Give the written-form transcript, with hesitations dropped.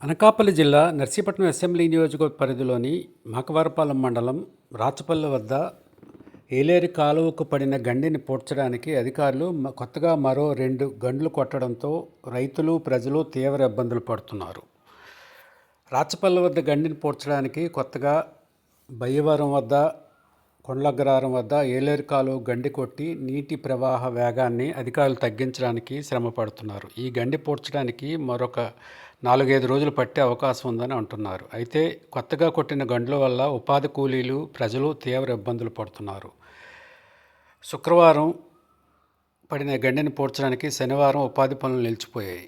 అనకాపల్లి జిల్లా నర్సీపట్నం అసెంబ్లీ నియోజకవర్గ పరిధిలోని మాకవరపాలెం మండలం రాచపల్లి వద్ద ఏలేరు కాలువకు పడిన గండిని పూడ్చడానికి అధికారులు కొత్తగా మరో 2 గండ్లు కొట్టడంతో రైతులు ప్రజలు తీవ్ర ఇబ్బందులు పడుతున్నారు. రాచపల్లి వద్ద గండిని పూడ్చడానికి కొత్తగా బయ్యవరం వద్ద కొండలగ్రహారం వద్ద ఏలేరు కాలువ గండి కొట్టి నీటి ప్రవాహ వేగాన్ని అధికారులు తగ్గించడానికి శ్రమ పడుతున్నారు. ఈ గండి పూడ్చడానికి మరొక 4-5 రోజులు పట్టే అవకాశం ఉందని అంటున్నారు. అయితే కొత్తగా కొట్టిన గండ్ల వల్ల ఉపాధి కూలీలు ప్రజలు తీవ్ర ఇబ్బందులు పడుతున్నారు. శుక్రవారం పడిన గండిని పూడ్చడానికి శనివారం ఉపాధి పనులు నిలిచిపోయాయి.